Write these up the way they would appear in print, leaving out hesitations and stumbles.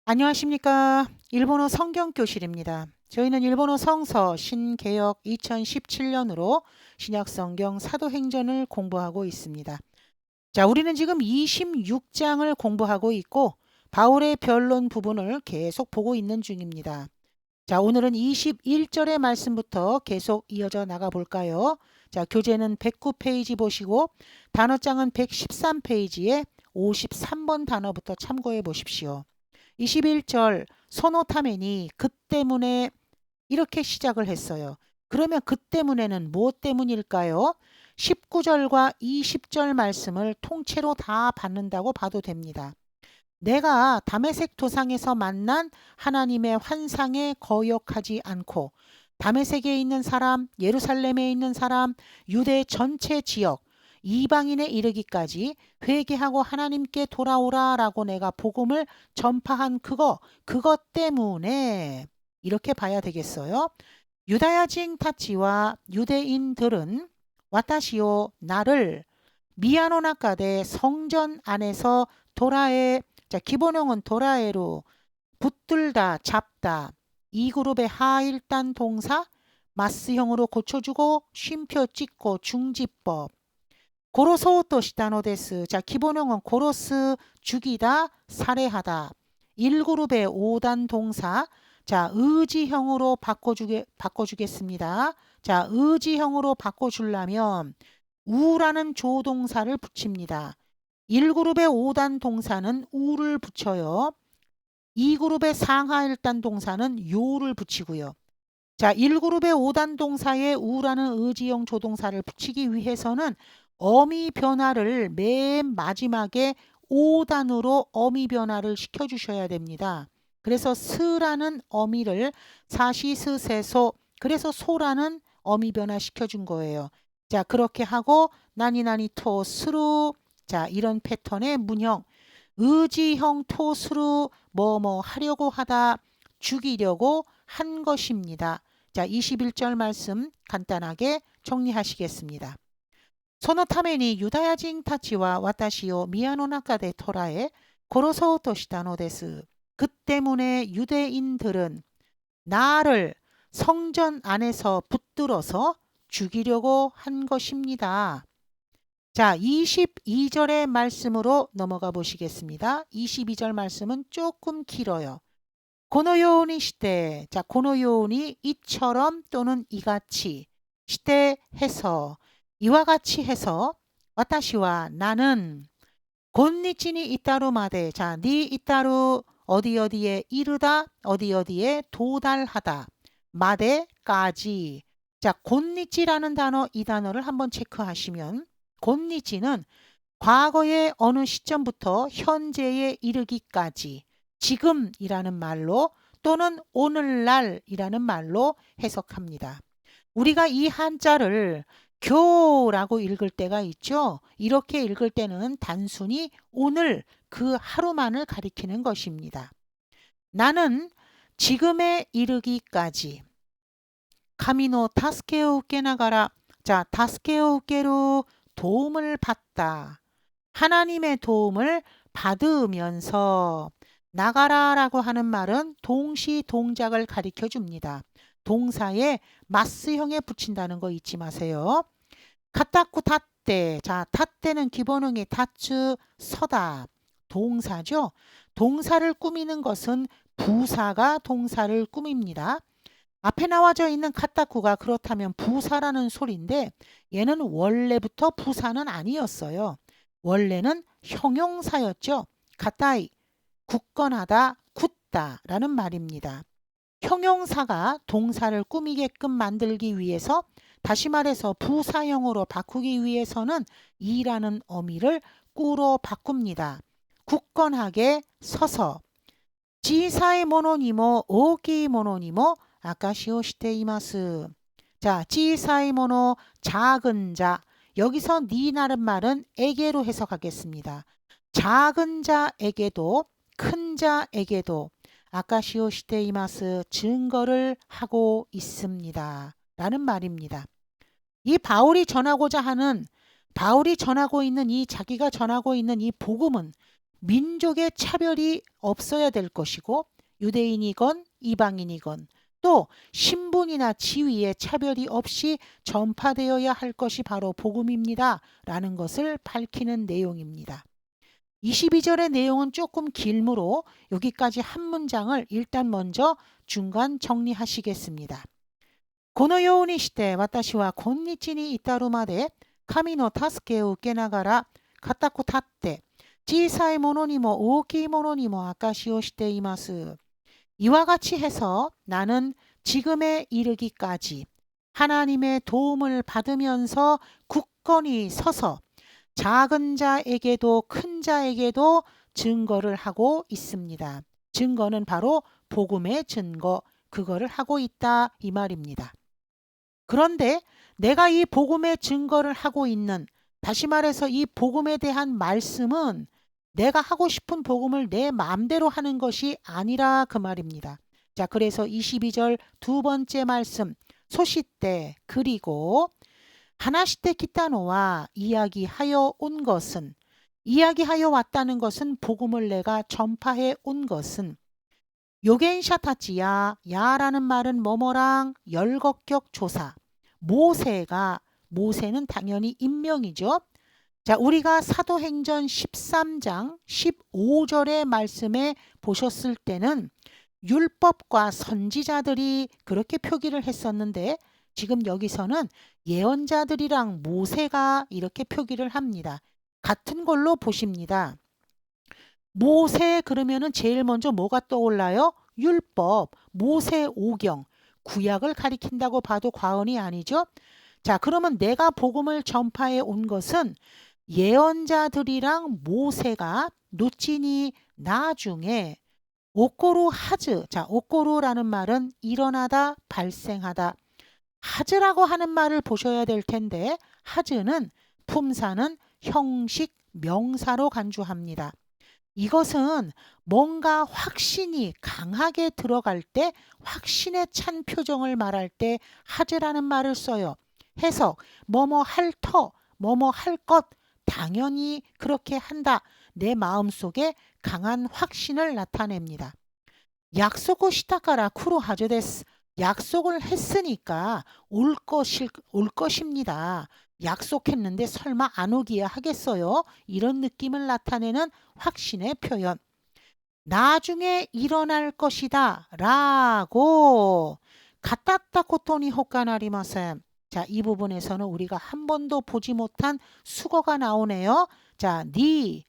안녕하십니까. 일본어 성경교실입니다. 저희는 일본어 성서 신개역 2017년으로 신약성경 사도행전을 공부하고 있습니다. 자, 우리는 지금 26장을 공부하고 있고 바울의 변론 부분을 계속 보고 있는 중입니다. 자, 오늘은 21절의 말씀부터 계속 이어져 나가 볼까요? 자, 교재는 109페이지 보시고 단어장은 113페이지에 53번 단어부터 참고해 보십시오. 21절 소노타메니 그 때문에 이렇게 시작을 했어요. 그러면 그 때문에는 무엇 때문일까요? 19절과 20절 말씀을 통째로 다 받는다고 봐도 됩니다. 내가 다메섹 도상에서 만난 하나님의 환상에 거역하지 않고 다메섹에 있는 사람, 예루살렘에 있는 사람, 유대 전체 지역, 이방인에 이르기까지 회개하고 하나님께 돌아오라라고 내가 복음을 전파한 그것 때문에 이렇게 봐야 되겠어요. 유다야진 타치와 유대인들은 와타시오 나를 미야노나카데 성전 안에서 도라에, 자, 기본형은 도라에로 붙들다, 잡다. 이 그룹의 하일단 동사 마스형으로 고쳐주고 쉼표 찍고 중지법. 고로소또 시다노데스. 자, 기본형은 고로스 죽이다, 살해하다. 1그룹의 5단 동사. 자, 의지형으로 바꿔주겠습니다. 자, 의지형으로 바꿔주려면 우라는 조동사를 붙입니다. 1그룹의 5단 동사는 우를 붙여요. 2그룹의 상하 1단 동사는 요를 붙이고요. 자, 1그룹의 5단 동사에 우라는 의지형 조동사를 붙이기 위해서는 어미 변화를 맨 마지막에 5단으로 어미 변화를 시켜주셔야 됩니다. 그래서 스라는 어미를 사시스세소, 그래서 소라는 어미 변화 시켜준 거예요. 자, 그렇게 하고 나니나니 토스루, 자, 이런 패턴의 문형. 의지형 토스루 뭐뭐 하려고 하다, 죽이려고 한 것입니다. 자, 21절 말씀 간단하게 정리하시겠습니다. 소노타메니 유다야진 타치와 와타시오 미야노나카데 토라에 고로소우토 시다노데스. 그 때문에 유대인들은 나를 성전 안에서 붙들어서 죽이려고 한 것입니다. 자, 22절의 말씀으로 넘어가 보시겠습니다. 22절 말씀은 조금 길어요. 고노요니 시대. 자, 고노요니 이처럼 또는 이같이. 시대 해서 이와 같이 해서 와타시와 나는 곤니치니 이따루 마데. 자, 니 이따루 어디 어디에 이르다, 어디 어디에 도달하다. 마데까지. 자, 곤니치라는 단어, 이 단어를 한번 체크하시면 곤니치는 과거의 어느 시점부터 현재에 이르기까지 지금이라는 말로 또는 오늘날이라는 말로 해석합니다. 우리가 이 한자를 교라고 읽을 때가 있죠. 이렇게 읽을 때는 단순히 오늘 그 하루만을 가리키는 것입니다. 나는 지금에 이르기까지 카미노 타스케오 우케나가라. 자, 타스케오 우케루 도움을 받다. 하나님의 도움을 받으면서 나가라라고 하는 말은 동시 동작을 가리켜 줍니다. 동사에 마스형에 붙인다는 거 잊지 마세요. 카타쿠 탓대. 자, 탓대는 기본형이 타츠 서다. 동사죠. 동사를 꾸미는 것은 부사가 동사를 꾸밉니다. 앞에 나와져 있는 카타쿠가 그렇다면 부사라는 소리인데 얘는 원래부터 부사는 아니었어요. 원래는 형용사였죠. 가타이, 굳건하다, 굳다라는 말입니다. 형용사가 동사를 꾸미게끔 만들기 위해서, 다시 말해서 부사형으로 바꾸기 위해서는 이라는 어미를 꾸로 바꿉니다. 굳건하게 서서. 지사의 모노니모 오기 모노니모 아카시오 시테이마스. 자, 지사의 모노 작은 자. 여기서 니라는 말은 에게로 해석하겠습니다. 작은 자에게도 큰 자에게도 아카시오 시테이마스 증거를 하고 있습니다. 라는 말입니다. 이 바울이 전하고 있는 이 자기가 전하고 있는 이 복음은 민족의 차별이 없어야 될 것이고 유대인이건 이방인이건 또 신분이나 지위의 차별이 없이 전파되어야 할 것이 바로 복음입니다. 라는 것을 밝히는 내용입니다. 22절의 내용은 조금 길므로 여기까지 한 문장을 일단 먼저 중간 정리하시겠습니다. このようにして私は今日に至るまで神の助けを受けながら固く立って小さいものにも大きいものにも証しをしています. 이와 같이 해서 나는 지금에 이르기까지 하나님의 도움을 받으면서 굳건히 서서 작은 자에게도 큰 자에게도 증거를 하고 있습니다. 증거는 바로 복음의 증거, 그거를 하고 있다 이 말입니다. 그런데 내가 이 복음의 증거를 하고 있는, 다시 말해서 이 복음에 대한 말씀은 내가 하고 싶은 복음을 내 마음대로 하는 것이 아니라 그 말입니다. 자, 그래서 22절 두 번째 말씀, 소시때 그리고 하나시테 키타노와 이야기하여 온 것은, 이야기하여 왔다는 것은 복음을 내가 전파해 온 것은 요겐샤타치야, 야라는 말은 뭐뭐랑 열거격 조사, 모세는 당연히 인명이죠. 자, 우리가 사도행전 13장 15절의 말씀에 보셨을 때는 율법과 선지자들이 그렇게 표기를 했었는데 지금 여기서는 예언자들이랑 모세가 이렇게 표기를 합니다. 같은 걸로 보십니다. 모세 그러면은 제일 먼저 뭐가 떠올라요? 율법, 모세 오경, 구약을 가리킨다고 봐도 과언이 아니죠. 자, 그러면 내가 복음을 전파해 온 것은 예언자들이랑 모세가 놓치니 나중에 오꼬루 하즈, 자, 오꼬루라는 말은 일어나다, 발생하다. 하즈라고 하는 말을 보셔야 될 텐데 하즈는 품사는 형식, 명사로 간주합니다. 이것은 뭔가 확신이 강하게 들어갈 때 확신에 찬 표정을 말할 때 하즈라는 말을 써요. 해석, 뭐뭐 할 터, 뭐뭐 할 것, 당연히 그렇게 한다. 내 마음속에 강한 확신을 나타냅니다. 약속을 시다카라 쿠로 하즈 데스. 약속을 했으니까 올 것입니다. 약속했는데 설마 안 오기야 하겠어요? 이런 느낌을 나타내는 확신의 표현. 나중에 일어날 것이다 라고 가따따 코토니 호까나리마셈. 자, 이 부분에서는 우리가 한 번도 보지 못한 수거가 나오네요. 자, 니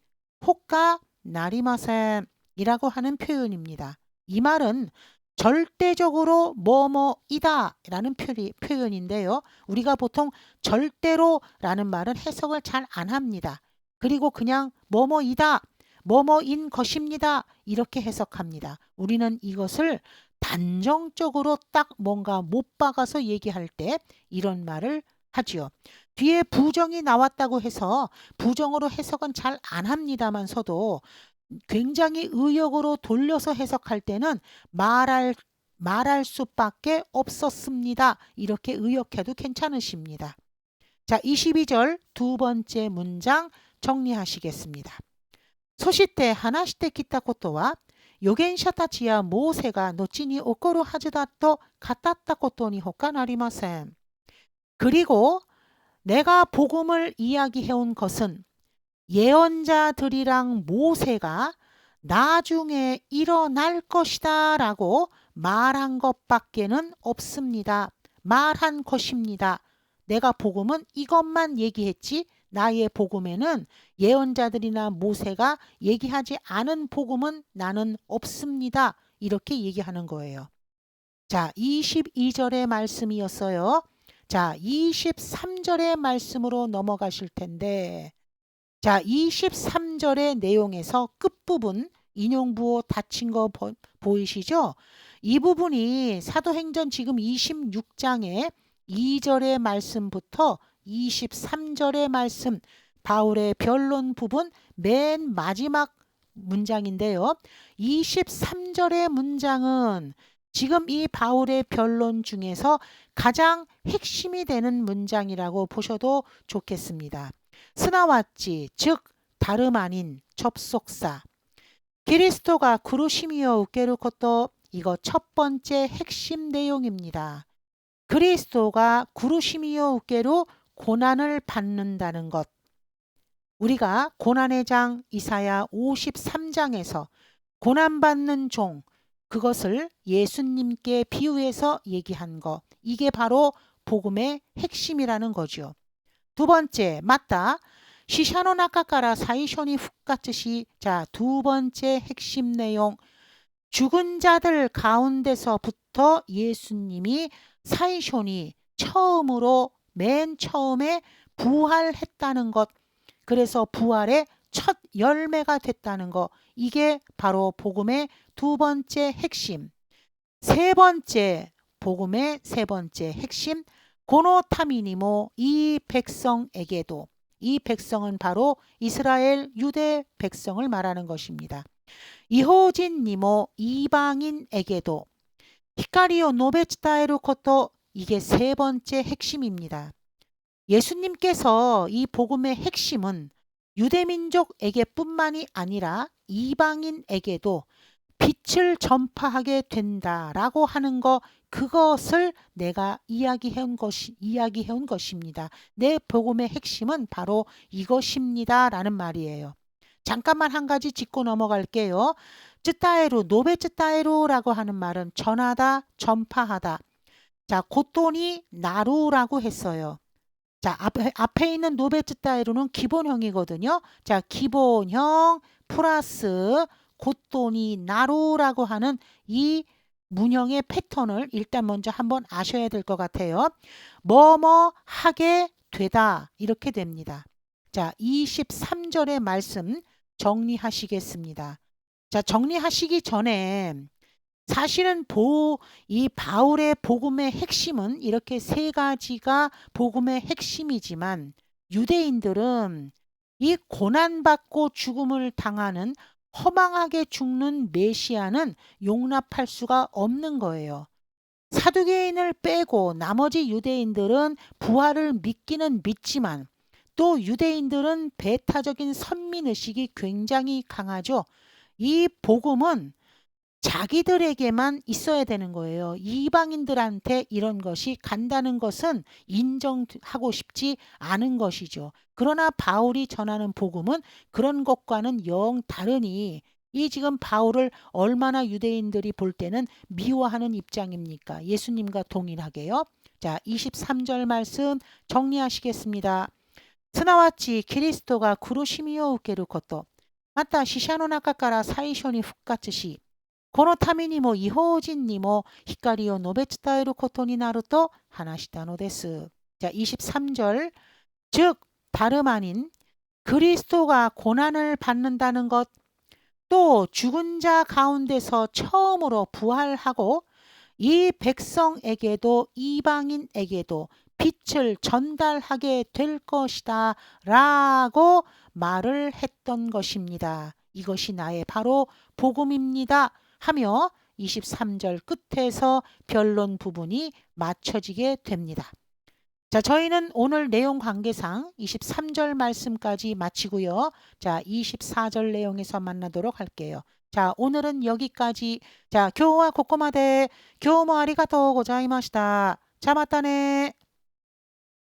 호까 나리마셈 이라고 하는 표현입니다. 이 말은 절대적으로 뭐뭐이다 라는 표현인데요. 우리가 보통 절대로 라는 말은 해석을 잘 안 합니다. 그리고 그냥 뭐뭐이다, 뭐뭐인 것입니다 이렇게 해석합니다. 우리는 이것을 단정적으로 딱 뭔가 못 박아서 얘기할 때 이런 말을 하지요. 뒤에 부정이 나왔다고 해서 부정으로 해석은 잘 안 합니다만서도 굉장히 의역으로 돌려서 해석할 때는 말할 수밖에 없었습니다. 이렇게 의역해도 괜찮으십니다. 자, 22절 두 번째 문장 정리하시겠습니다. 소시때 하나시테 기타 코토와 요겐샤타치야 모세가 노치니 오코루 하즈다또 가따따 코토니 호까나리마셈. 그리고 내가 복음을 이야기해온 것은 예언자들이랑 모세가 나중에 일어날 것이다 라고 말한 것밖에는 없습니다. 말한 것입니다. 내가 복음은 이것만 얘기했지 나의 복음에는 예언자들이나 모세가 얘기하지 않은 복음은 나는 없습니다. 이렇게 얘기하는 거예요. 자, 22절의 말씀이었어요. 자, 23절의 말씀으로 넘어가실 텐데 자, 23절의 내용에서 끝부분 인용부호 닫힌 거 보이시죠? 이 부분이 사도행전 지금 26장의 2절의 말씀부터 23절의 말씀, 바울의 변론 부분 맨 마지막 문장인데요. 23절의 문장은 지금 이 바울의 변론 중에서 가장 핵심이 되는 문장이라고 보셔도 좋겠습니다. 스나왔지, 즉 다름 아닌 접속사. 그리스도가苦しみを 受けること. 이거 첫 번째 핵심 내용입니다. 그리스도가 苦しみを 受ける 고난을 받는다는 것. 우리가 고난의 장 이사야 53장에서 고난받는 종, 그것을 예수님께 비유해서 얘기한 것. 이게 바로 복음의 핵심이라는 거죠. 두 번째, 맞다. 시샤노 나카카라 사이쇼니 훅가츠시. 자, 두 번째 핵심 내용. 죽은 자들 가운데서부터 예수님이 사이쇼니 처음으로 맨 처음에 부활했다는 것. 그래서 부활의 첫 열매가 됐다는 것. 이게 바로 복음의 두 번째 핵심. 세 번째, 복음의 세 번째 핵심. 고노타미니모 이 백성에게도. 이 백성은 바로 이스라엘 유대 백성을 말하는 것입니다. 이호진니모 이방인에게도 히카리오 노베츠타에루 코토. 이게 세 번째 핵심입니다. 예수님께서 이 복음의 핵심은 유대민족에게 뿐만이 아니라 이방인에게도 빛을 전파하게 된다라고 하는 거, 그것을 내가 이야기해온 것입니다. 내 복음의 핵심은 바로 이것입니다 라는 말이에요. 잠깐만 한 가지 짚고 넘어갈게요. 쯔따에루, 노베 쯔따에루라고 하는 말은 전하다, 전파하다. 자, 고토니 나루라고 했어요. 자, 앞에 있는 노베 쯔따에루는 기본형이거든요. 자, 기본형 플러스 고토니 나루라고 하는 이 문형의 패턴을 일단 먼저 한번 아셔야 될 것 같아요. 뭐뭐 하게 되다 이렇게 됩니다. 자, 23절의 말씀 정리하시겠습니다. 자, 정리하시기 전에 사실은 이 바울의 복음의 핵심은 이렇게 세 가지가 복음의 핵심이지만 유대인들은 이 고난받고 죽음을 당하는 허망하게 죽는 메시아는 용납할 수가 없는 거예요. 사두개인을 빼고 나머지 유대인들은 부활을 믿기는 믿지만 또 유대인들은 배타적인 선민의식이 굉장히 강하죠. 이 복음은 자기들에게만 있어야 되는 거예요. 이방인들한테 이런 것이 간다는 것은 인정하고 싶지 않은 것이죠. 그러나 바울이 전하는 복음은 그런 것과는 영 다르니 이 지금 바울을 얼마나 유대인들이 볼 때는 미워하는 입장입니까? 예수님과 동일하게요. 자, 23절 말씀 정리하시겠습니다. 스나와치 그리스도가 苦しみを 受けること。また死者の中から最初に復活し、このためにも異邦人にも光を述べ伝えることになると話したのです. 자, 23절. 즉 다름 아닌 그리스도가 고난을 받는다는 것, 또 죽은 자 가운데서 처음으로 부활하고 이 백성에게도 이방인에게도 빛을 전달하게 될 것이다 라고 말을 했던 것입니다. 이것이 나의 바로 복음입니다 하며 23절 끝에서 변론 부분이 맞춰지게 됩니다. 자, 저희는 오늘 내용 관계상 23절 말씀까지 마치고요. 자, 24절 내용에서 만나도록 할게요. 자, 오늘은 여기까지. 자, 今日はここまで。今日もありがとうございました。じゃあまたね。